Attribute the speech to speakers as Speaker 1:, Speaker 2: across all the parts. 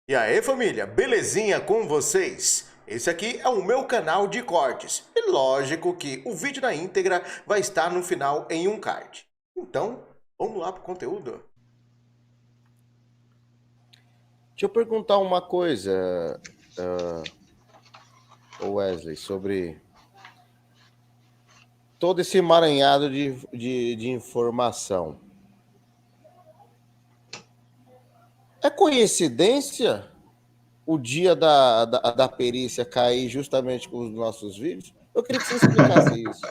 Speaker 1: E aí, família, belezinha com vocês? Esse aqui é o meu canal de cortes. E lógico que o vídeo na íntegra vai estar no final em um card. Então, vamos lá pro conteúdo.
Speaker 2: Deixa eu perguntar uma coisa, Wesley, sobre todo esse emaranhado de informação. É coincidência o dia da perícia cair justamente com os nossos vídeos? Eu queria que você explicasse isso.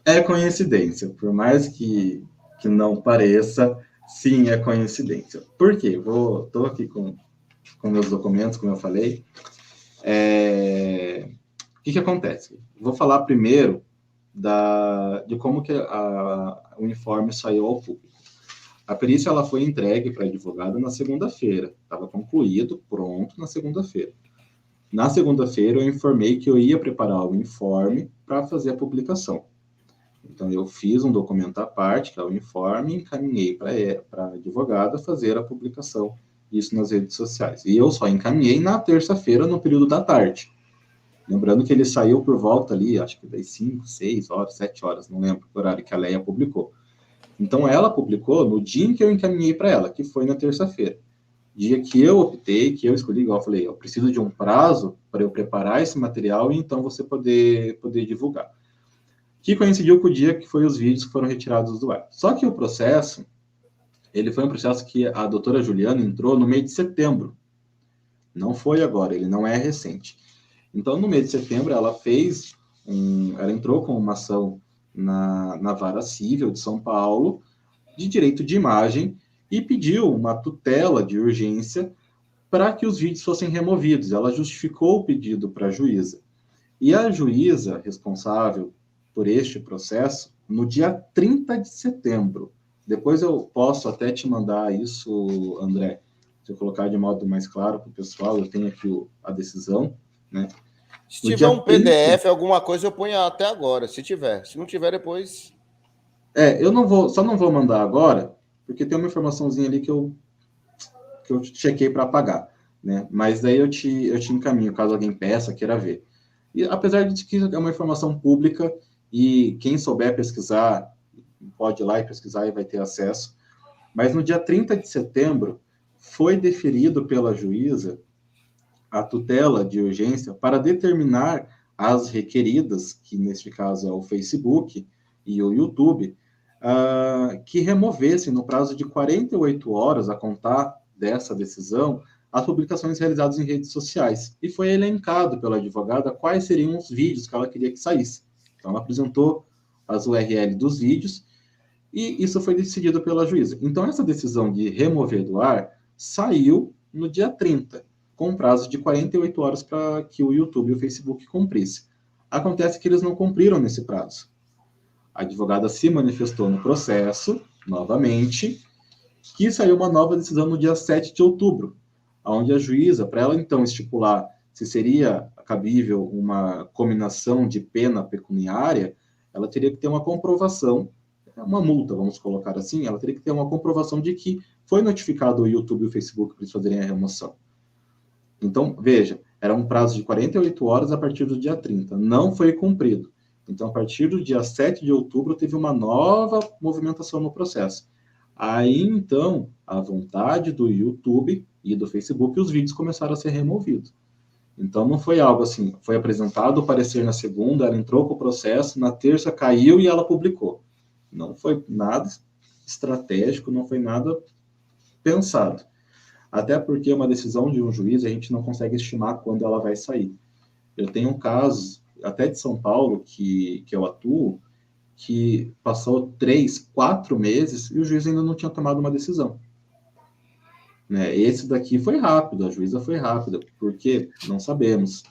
Speaker 3: É coincidência, por mais que não pareça, sim, é coincidência. Por quê? Estou aqui com meus documentos, como eu falei. O que acontece? Vou falar primeiro de como que o informe saiu ao público. A perícia ela foi entregue para a advogada na segunda-feira. Estava concluído, pronto, na segunda-feira. Na segunda-feira, eu informei que eu ia preparar o informe para fazer a publicação. Então, eu fiz um documento à parte, que é o informe, e encaminhei para a advogada fazer a publicação, isso nas redes sociais. E eu só encaminhei na terça-feira, no período da tarde. Lembrando que ele saiu por volta ali, acho que das 5, 6 horas, 7 horas, não lembro o horário que a Leia publicou. Então, ela publicou no dia em que eu encaminhei para ela, que foi na terça-feira. Dia que eu optei, que eu escolhi, igual eu falei, eu preciso de um prazo para eu preparar esse material e então você poder divulgar. Que coincidiu com o dia que foi os vídeos que foram retirados do ar. Só que o processo, ele foi um processo que a doutora Juliana entrou no mês de setembro. Não foi agora, ele não é recente. Então, no mês de setembro, ela entrou com uma ação na Vara Civil de São Paulo, de direito de imagem, e pediu uma tutela de urgência para que os vídeos fossem removidos. Ela justificou o pedido para a juíza. E a juíza responsável por este processo, no dia 30 de setembro, depois eu posso até te mandar isso, André, se eu colocar de modo mais claro para o pessoal, eu tenho aqui a decisão, né?
Speaker 2: Se
Speaker 3: No
Speaker 2: tiver
Speaker 3: dia
Speaker 2: um
Speaker 3: 30,
Speaker 2: PDF, alguma coisa, eu ponho até agora, se tiver. Se não tiver, depois...
Speaker 3: eu não vou, só não vou mandar agora, porque tem uma informaçãozinha ali que eu chequei para apagar, né? Mas daí eu te encaminho, caso alguém peça, queira ver. E apesar de que é uma informação pública e quem souber pesquisar, pode ir lá e pesquisar e vai ter acesso. Mas no dia 30 de setembro, foi deferido pela juíza a tutela de urgência para determinar as requeridas, que neste caso é o Facebook e o YouTube, que removessem no prazo de 48 horas a contar dessa decisão as publicações realizadas em redes sociais. E foi elencado pela advogada quais seriam os vídeos que ela queria que saísse. Então, ela apresentou as URL dos vídeos e isso foi decidido pela juíza. Então, essa decisão de remover do ar saiu no dia 30, com um prazo de 48 horas para que o YouTube e o Facebook cumprissem. Acontece que eles não cumpriram nesse prazo. A advogada se manifestou no processo, novamente, que saiu uma nova decisão no dia 7 de outubro, onde a juíza, para ela então estipular se seria cabível uma cominação de pena pecuniária, ela teria que ter uma comprovação, uma multa, vamos colocar assim, ela teria que ter uma comprovação de que foi notificado o YouTube e o Facebook para eles fazerem a remoção. Então, veja, era um prazo de 48 horas a partir do dia 30, não foi cumprido. Então, a partir do dia 7 de outubro, teve uma nova movimentação no processo. Aí, então, à vontade do YouTube e do Facebook, os vídeos começaram a ser removidos. Então, não foi algo assim, foi apresentado o parecer na segunda, ela entrou com o processo, na terça caiu e ela publicou. Não foi nada estratégico, não foi nada pensado. Até porque uma decisão de um juiz, a gente não consegue estimar quando ela vai sair. Eu tenho um caso, até de São Paulo, que eu atuo, que passou 3, 4 meses e o juiz ainda não tinha tomado uma decisão. Né? Esse daqui foi rápido, a juíza foi rápida, porque não sabemos.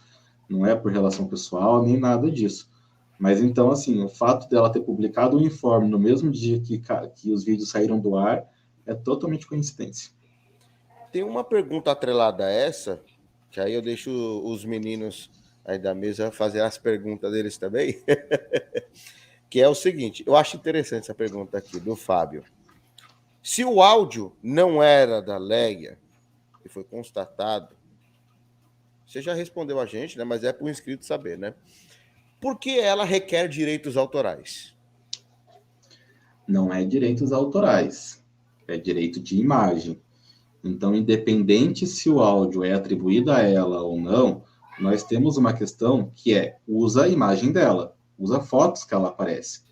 Speaker 3: Não é por relação pessoal, nem nada disso. Mas então, assim, o fato dela ter publicado o informe no mesmo dia que os vídeos saíram do ar é totalmente coincidência.
Speaker 2: Tem uma pergunta atrelada a essa, que aí eu deixo os meninos aí da mesa fazer as perguntas deles também, que é o seguinte, eu acho interessante essa pergunta aqui, do Fábio. Se o áudio não era da Leia, e foi constatado, você já respondeu a gente, né? Mas é para o inscrito saber, né? Por que ela requer direitos autorais?
Speaker 3: Não é direitos autorais, é direito de imagem. Então, independente se o áudio é atribuído a ela ou não, nós temos uma questão que é, usa a imagem dela, usa fotos que ela aparece.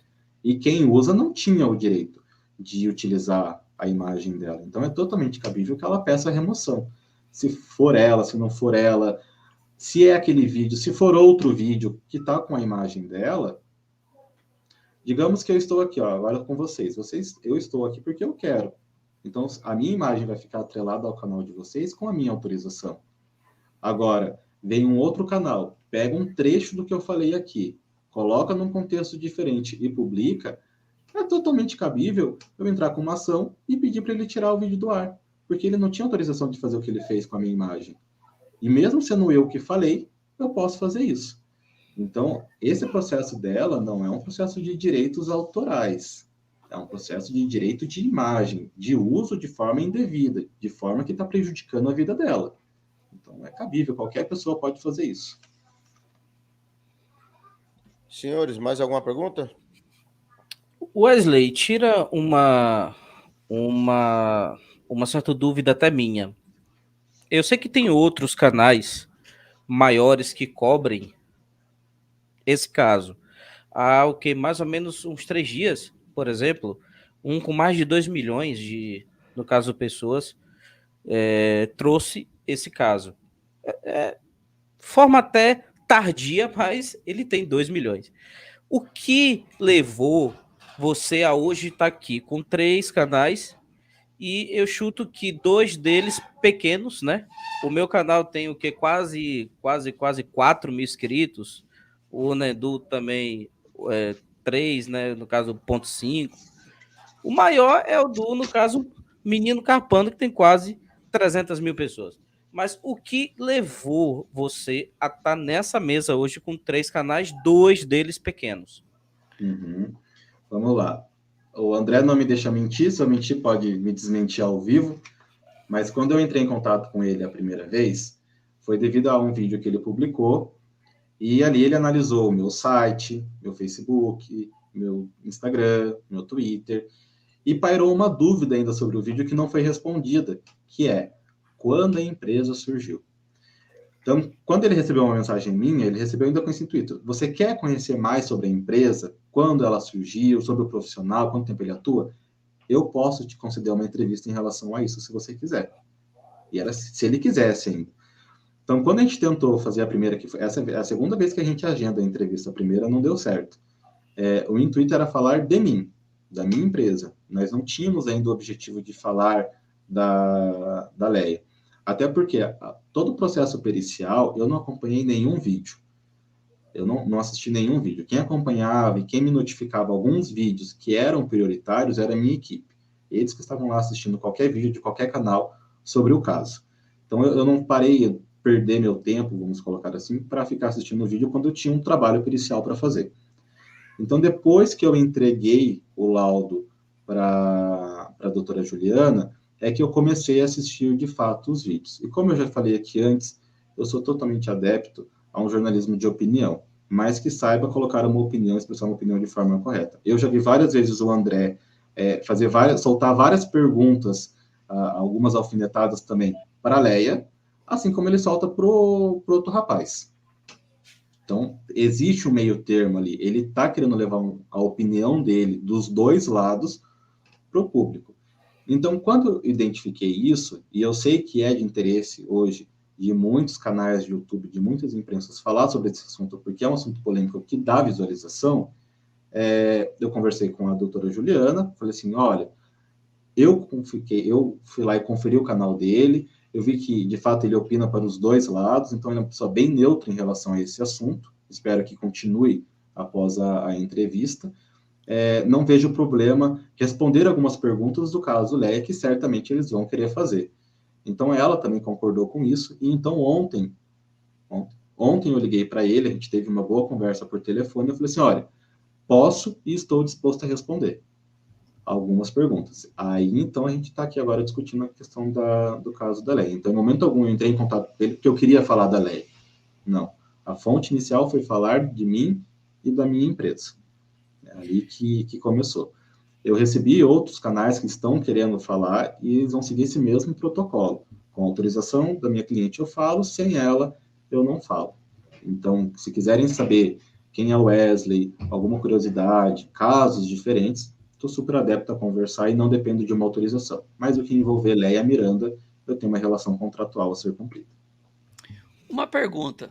Speaker 3: E quem usa não tinha o direito de utilizar a imagem dela. Então, é totalmente cabível que ela peça a remoção. Se for ela, se não for ela, se é aquele vídeo, se for outro vídeo que está com a imagem dela, digamos que eu estou aqui, ó, agora com vocês. Eu estou aqui porque eu quero. Então, a minha imagem vai ficar atrelada ao canal de vocês com a minha autorização. Agora, vem um outro canal, pega um trecho do que eu falei aqui, coloca num contexto diferente e publica, é totalmente cabível eu entrar com uma ação e pedir para ele tirar o vídeo do ar, porque ele não tinha autorização de fazer o que ele fez com a minha imagem. E mesmo sendo eu que falei, eu posso fazer isso. Então, esse processo dela não é um processo de direitos autorais, é um processo de direito de imagem, de uso de forma indevida, de forma que está prejudicando a vida dela. Então, é cabível, qualquer pessoa pode fazer isso.
Speaker 2: Senhores, mais alguma pergunta?
Speaker 4: Wesley, tira uma certa dúvida até minha. Eu sei que tem outros canais maiores que cobrem esse caso. Há o que mais ou menos uns 3 dias, por exemplo, um com mais de 2 milhões de, no caso, pessoas, trouxe esse caso. Forma até tardia, mas ele tem 2 milhões. O que levou você a hoje estar aqui com 3 canais e eu chuto que 2 deles pequenos, né? O meu canal tem o que? Quase 4 mil inscritos. O Nedu também 3, né? No caso, 0,5. O maior é o do, no caso, Menino Carpando, que tem quase 300 mil pessoas. Mas o que levou você a estar nessa mesa hoje com 3 canais, 2 deles pequenos?
Speaker 3: Uhum. Vamos lá. O André não me deixa mentir, se eu mentir pode me desmentir ao vivo, mas quando eu entrei em contato com ele a primeira vez, foi devido a um vídeo que ele publicou, e ali ele analisou o meu site, meu Facebook, meu Instagram, meu Twitter, e pairou uma dúvida ainda sobre o vídeo que não foi respondida, que é, quando a empresa surgiu? Então, quando ele recebeu uma mensagem minha, ele recebeu ainda com esse intuito. Você quer conhecer mais sobre a empresa, quando ela surgiu, sobre o profissional, quanto tempo ele atua? Eu posso te conceder uma entrevista em relação a isso, se você quiser. E era se ele quisesse ainda. Então, quando a gente tentou fazer a primeira, essa é a segunda vez que a gente agenda a entrevista, a primeira não deu certo. O intuito era falar de mim, da minha empresa. Nós não tínhamos ainda o objetivo de falar da Leia. Até porque todo o processo pericial, eu não acompanhei nenhum vídeo. Eu não assisti nenhum vídeo. Quem acompanhava e quem me notificava alguns vídeos que eram prioritários era a minha equipe. Eles que estavam lá assistindo qualquer vídeo de qualquer canal sobre o caso. Então, eu não parei perder meu tempo, vamos colocar assim, para ficar assistindo o vídeo quando eu tinha um trabalho pericial para fazer. Então, depois que eu entreguei o laudo para a doutora Juliana, é que eu comecei a assistir, de fato, os vídeos. E como eu já falei aqui antes, eu sou totalmente adepto a um jornalismo de opinião, mas que saiba colocar uma opinião, expressar uma opinião de forma correta. Eu já vi várias vezes o André soltar várias perguntas, algumas alfinetadas também, para a Leia, assim como ele solta para o outro rapaz. Então, existe um meio termo ali. Ele está querendo levar a opinião dele, dos dois lados, para o público. Então, quando eu identifiquei isso, e eu sei que é de interesse hoje de muitos canais de YouTube, de muitas imprensas, falar sobre esse assunto, porque é um assunto polêmico que dá visualização, eu conversei com a doutora Juliana, falei assim, olha, eu fui lá e conferi o canal dele, eu vi que, de fato, ele opina para os dois lados, então ele é uma pessoa bem neutra em relação a esse assunto, espero que continue após a entrevista. Não vejo problema responder algumas perguntas do caso Leia, que certamente eles vão querer fazer. Então, ela também concordou com isso, e então ontem eu liguei para ele, a gente teve uma boa conversa por telefone, eu falei assim, olha, posso e estou disposto a responder. algumas perguntas. Aí, então, a gente está aqui agora discutindo a questão do caso da Leia. Então, em momento algum, eu entrei em contato com ele porque eu queria falar da Leia. Não. A fonte inicial foi falar de mim e da minha empresa. É ali que começou. Eu recebi outros canais que estão querendo falar e eles vão seguir esse mesmo protocolo. Com autorização da minha cliente eu falo, sem ela eu não falo. Então, se quiserem saber quem é o Wesley, alguma curiosidade, casos diferentes, estou super adepto a conversar e não dependo de uma autorização. Mas o que envolver Leia Miranda, eu tenho uma relação contratual a ser cumprida.
Speaker 5: Uma pergunta.